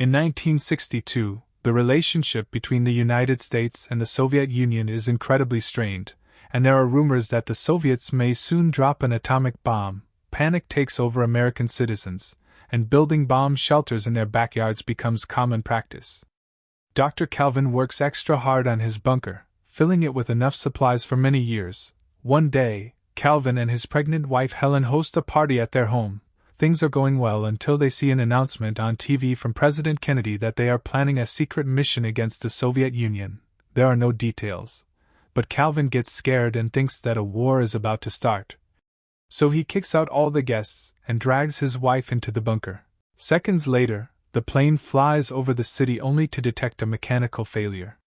In 1962, the relationship between the United States and the Soviet Union is incredibly strained, and there are rumors that the Soviets may soon drop an atomic bomb. Panic takes over American citizens, and building bomb shelters in their backyards becomes common practice. Dr. Calvin works extra hard on his bunker, filling it with enough supplies for many years. One day, Calvin and his pregnant wife Helen host a party at their home. Things are going well until they see an announcement on TV from President Kennedy that they are planning a secret mission against the Soviet Union. There are no details, but Calvin gets scared and thinks that a war is about to start. So he kicks out all the guests and drags his wife into the bunker. Seconds later, the plane flies over the city only to detect a mechanical failure.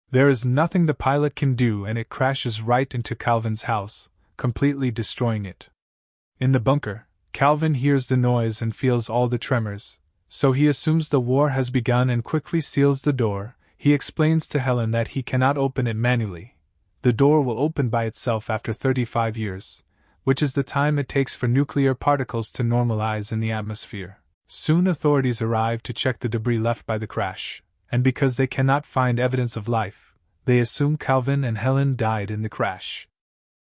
There is nothing the pilot can do and it crashes right into Calvin's house, completely destroying it. In the bunker, Calvin hears the noise and feels all the tremors, so he assumes the war has begun and quickly seals the door. He explains to Helen that he cannot open it manually. The door will open by itself after 35 years, which is the time it takes for nuclear particles to normalize in the atmosphere. Soon authorities arrive to check the debris left by the crash, and because they cannot find evidence of life, they assume Calvin and Helen died in the crash.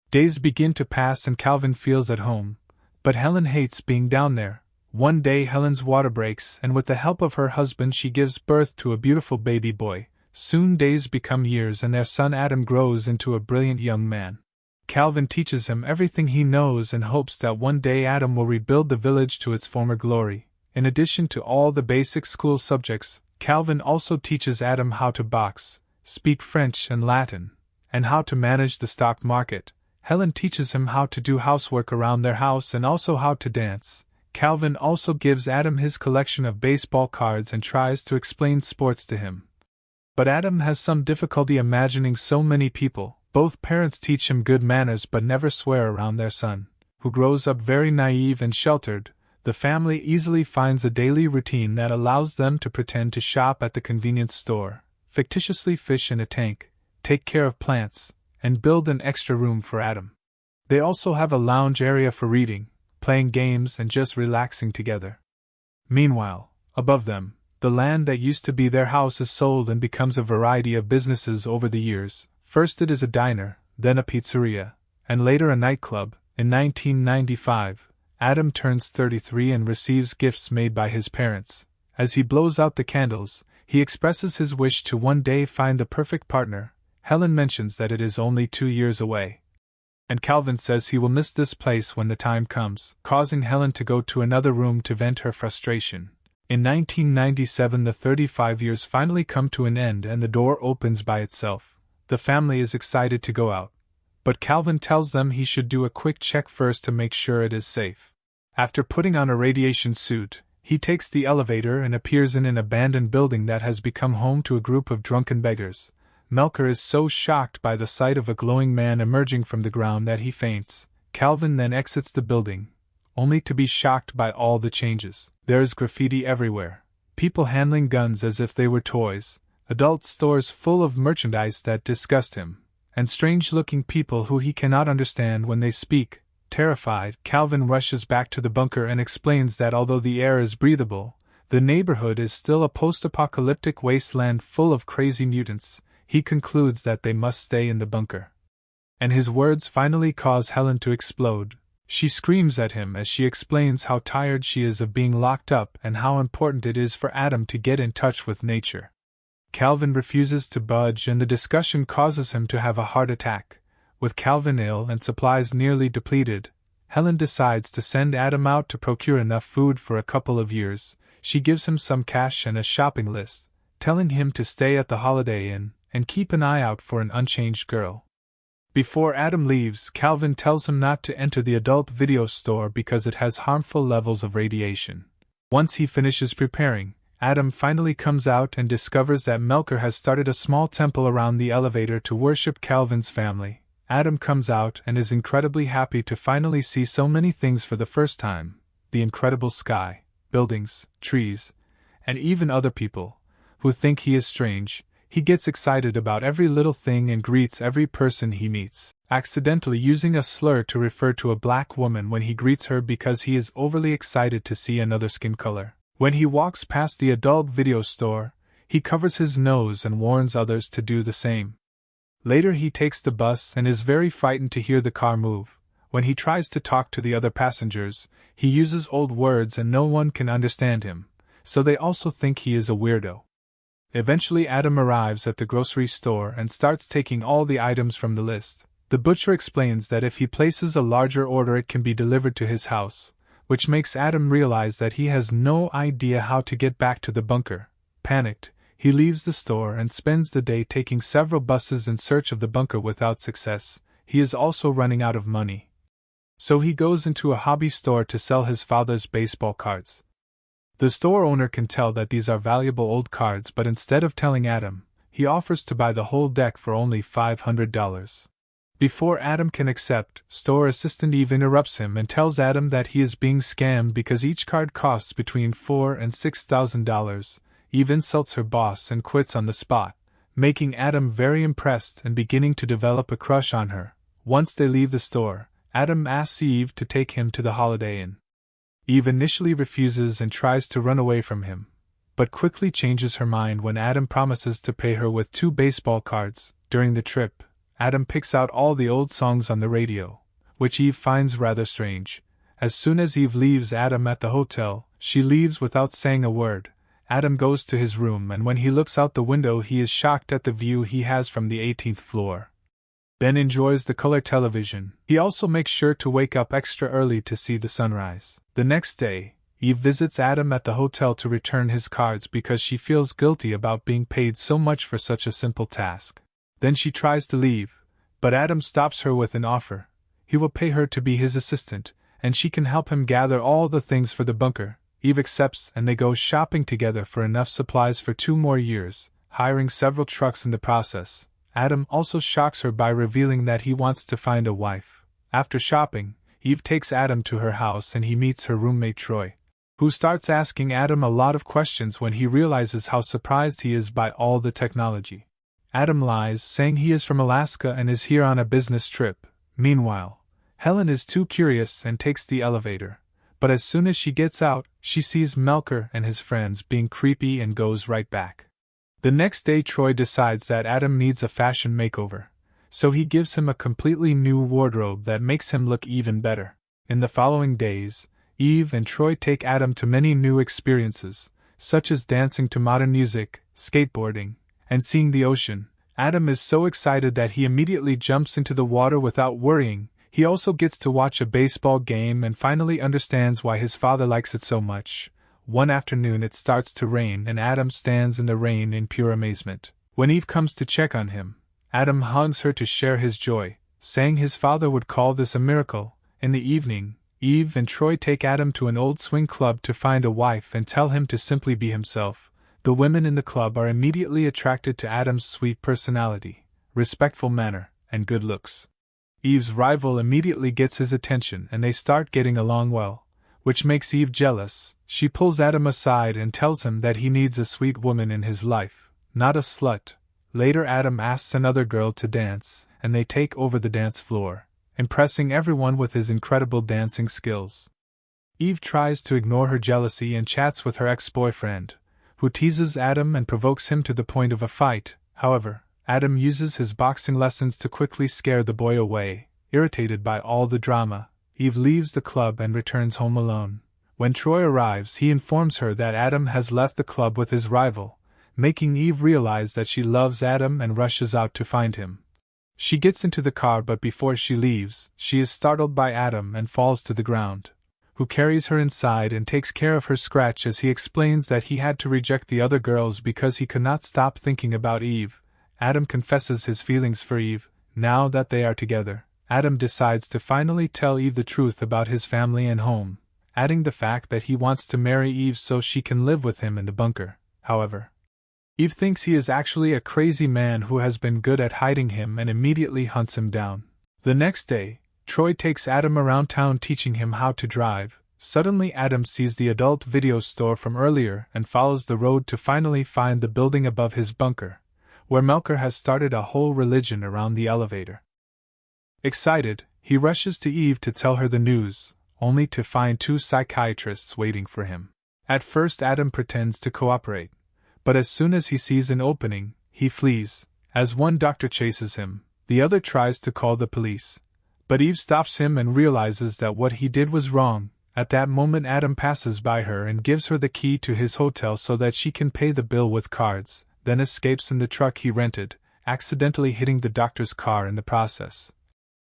Days begin to pass and Calvin feels at home, but Helen hates being down there. One day Helen's water breaks and with the help of her husband she gives birth to a beautiful baby boy. Soon days become years and their son Adam grows into a brilliant young man. Calvin teaches him everything he knows and hopes that one day Adam will rebuild the village to its former glory. In addition to all the basic school subjects, Calvin also teaches Adam how to box, speak French and Latin, and how to manage the stock market. Helen teaches him how to do housework around their house and also how to dance. Calvin also gives Adam his collection of baseball cards and tries to explain sports to him. But Adam has some difficulty imagining so many people. Both parents teach him good manners but never swear around their son, who grows up very naive and sheltered. The family easily finds a daily routine that allows them to pretend to shop at the convenience store, fictitiously fish in a tank, take care of plants, and build an extra room for Adam. They also have a lounge area for reading, playing games and just relaxing together. Meanwhile, above them, the land that used to be their house is sold and becomes a variety of businesses over the years. First it is a diner, then a pizzeria, and later a nightclub. In 1995, Adam turns 33 and receives gifts made by his parents. As he blows out the candles, he expresses his wish to one day find the perfect partner. Helen mentions that it is only 2 years away. And Calvin says he will miss this place when the time comes, causing Helen to go to another room to vent her frustration. In 1997 the 35 years finally come to an end and the door opens by itself. The family is excited to go out, but Calvin tells them he should do a quick check first to make sure it is safe. After putting on a radiation suit, he takes the elevator and appears in an abandoned building that has become home to a group of drunken beggars. Melker is so shocked by the sight of a glowing man emerging from the ground that he faints. Calvin then exits the building, only to be shocked by all the changes. There is graffiti everywhere, people handling guns as if they were toys, adult stores full of merchandise that disgust him, and strange-looking people who he cannot understand when they speak. Terrified, Calvin rushes back to the bunker and explains that although the air is breathable, the neighborhood is still a post-apocalyptic wasteland full of crazy mutants. He concludes that they must stay in the bunker. And his words finally cause Helen to explode. She screams at him as she explains how tired she is of being locked up and how important it is for Adam to get in touch with nature. Calvin refuses to budge and the discussion causes him to have a heart attack. With Calvin ill and supplies nearly depleted, Helen decides to send Adam out to procure enough food for a couple of years. She gives him some cash and a shopping list, telling him to stay at the Holiday Inn and keep an eye out for an unchanged girl. Before Adam leaves, Calvin tells him not to enter the adult video store because it has harmful levels of radiation. Once he finishes preparing, Adam finally comes out and discovers that Melker has started a small temple around the elevator to worship Calvin's family. Adam comes out and is incredibly happy to finally see so many things for the first time: the incredible sky, buildings, trees, and even other people who think he is strange. He gets excited about every little thing and greets every person he meets, accidentally using a slur to refer to a black woman when he greets her because he is overly excited to see another skin color. When he walks past the adult video store, he covers his nose and warns others to do the same. Later he takes the bus and is very frightened to hear the car move. When he tries to talk to the other passengers, he uses old words and no one can understand him, so they also think he is a weirdo. Eventually Adam arrives at the grocery store and starts taking all the items from the list. The butcher explains that if he places a larger order it can be delivered to his house, which makes Adam realize that he has no idea how to get back to the bunker. Panicked, he leaves the store and spends the day taking several buses in search of the bunker without success. He is also running out of money. So he goes into a hobby store to sell his father's baseball cards. The store owner can tell that these are valuable old cards, but instead of telling Adam, he offers to buy the whole deck for only $500. Before Adam can accept, store assistant Eve interrupts him and tells Adam that he is being scammed because each card costs between $4,000 and $6,000. Eve insults her boss and quits on the spot, making Adam very impressed and beginning to develop a crush on her. Once they leave the store, Adam asks Eve to take him to the Holiday Inn. Eve initially refuses and tries to run away from him, but quickly changes her mind when Adam promises to pay her with 2 baseball cards. During the trip, Adam picks out all the old songs on the radio, which Eve finds rather strange. As soon as Eve leaves Adam at the hotel, she leaves without saying a word. Adam goes to his room and when he looks out the window he is shocked at the view he has from the 18th floor. Ben enjoys the color television. He also makes sure to wake up extra early to see the sunrise. The next day, Eve visits Adam at the hotel to return his cards because she feels guilty about being paid so much for such a simple task. Then she tries to leave, but Adam stops her with an offer. He will pay her to be his assistant, and she can help him gather all the things for the bunker. Eve accepts and they go shopping together for enough supplies for 2 more years, hiring several trucks in the process. Adam also shocks her by revealing that he wants to find a wife. After shopping, Eve takes Adam to her house and he meets her roommate Troy, who starts asking Adam a lot of questions when he realizes how surprised he is by all the technology. Adam lies, saying he is from Alaska and is here on a business trip. Meanwhile, Helen is too curious and takes the elevator. But as soon as she gets out, she sees Melker and his friends being creepy and goes right back. The next day Troy decides that Adam needs a fashion makeover, so he gives him a completely new wardrobe that makes him look even better. In the following days, Eve and Troy take Adam to many new experiences, such as dancing to modern music, skateboarding, and seeing the ocean. Adam is so excited that he immediately jumps into the water without worrying. He also gets to watch a baseball game and finally understands why his father likes it so much. One afternoon it starts to rain and Adam stands in the rain in pure amazement. When Eve comes to check on him, Adam hugs her to share his joy, saying his father would call this a miracle. In the evening, Eve and Troy take Adam to an old swing club to find a wife and tell him to simply be himself. The women in the club are immediately attracted to Adam's sweet personality, respectful manner, and good looks. Eve's rival immediately gets his attention and they start getting along well, which makes Eve jealous. She pulls Adam aside and tells him that he needs a sweet woman in his life, not a slut. Later Adam asks another girl to dance, and they take over the dance floor, impressing everyone with his incredible dancing skills. Eve tries to ignore her jealousy and chats with her ex-boyfriend, who teases Adam and provokes him to the point of a fight. However, Adam uses his boxing lessons to quickly scare the boy away. Irritated by all the drama, Eve leaves the club and returns home alone. When Troy arrives, he informs her that Adam has left the club with his rival, making Eve realize that she loves Adam and rushes out to find him. She gets into the car, but before she leaves, she is startled by Adam and falls to the ground, who carries her inside and takes care of her scratch as he explains that he had to reject the other girls because he could not stop thinking about Eve. Adam confesses his feelings for Eve. Now that they are together, Adam decides to finally tell Eve the truth about his family and home, adding the fact that he wants to marry Eve so she can live with him in the bunker. However, Eve thinks he is actually a crazy man who has been good at hiding him and immediately hunts him down. The next day, Troy takes Adam around town teaching him how to drive. Suddenly Adam sees the adult video store from earlier and follows the road to finally find the building above his bunker, where Melker has started a whole religion around the elevator. Excited, he rushes to Eve to tell her the news, only to find 2 psychiatrists waiting for him. At first, Adam pretends to cooperate, but as soon as he sees an opening, he flees. As one doctor chases him, the other tries to call the police. But Eve stops him and realizes that what he did was wrong. At that moment, Adam passes by her and gives her the key to his hotel so that she can pay the bill with cards, then escapes in the truck he rented, accidentally hitting the doctor's car in the process.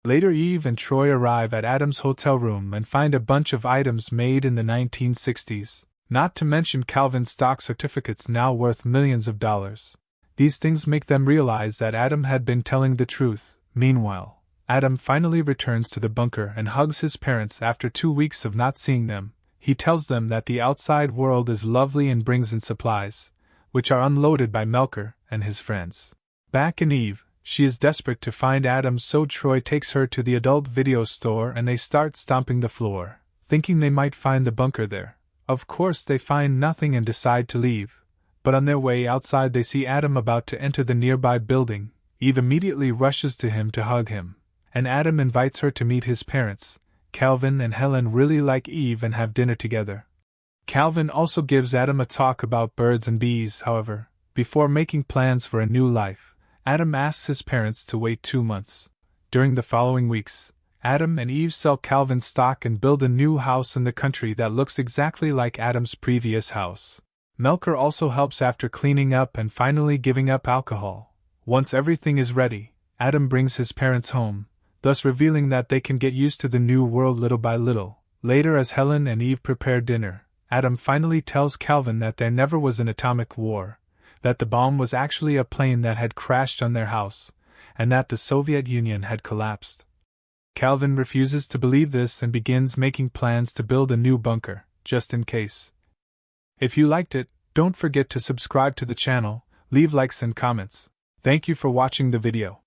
Later, Eve and Troy arrive at Adam's hotel room and find a bunch of items made in the 1960s, not to mention Calvin's stock certificates now worth millions of dollars. These things make them realize that Adam had been telling the truth. Meanwhile, Adam finally returns to the bunker and hugs his parents after 2 weeks of not seeing them. He tells them that the outside world is lovely and brings in supplies, which are unloaded by Melker and his friends. Back in Eve, she is desperate to find Adam, so Troy takes her to the adult video store and they start stomping the floor, thinking they might find the bunker there. Of course, they find nothing and decide to leave. But on their way outside, they see Adam about to enter the nearby building. Eve immediately rushes to him to hug him, and Adam invites her to meet his parents. Calvin and Helen really like Eve and have dinner together. Calvin also gives Adam a talk about birds and bees. However, before making plans for a new life, Adam asks his parents to wait 2 months. During the following weeks, Adam and Eve sell Calvin's stock and build a new house in the country that looks exactly like Adam's previous house. Melker also helps after cleaning up and finally giving up alcohol. Once everything is ready, Adam brings his parents home, thus revealing that they can get used to the new world little by little. Later, as Helen and Eve prepare dinner, Adam finally tells Calvin that there never was an atomic war, that the bomb was actually a plane that had crashed on their house, and that the Soviet Union had collapsed. Calvin refuses to believe this and begins making plans to build a new bunker, just in case. If you liked it, don't forget to subscribe to the channel, leave likes and comments. Thank you for watching the video.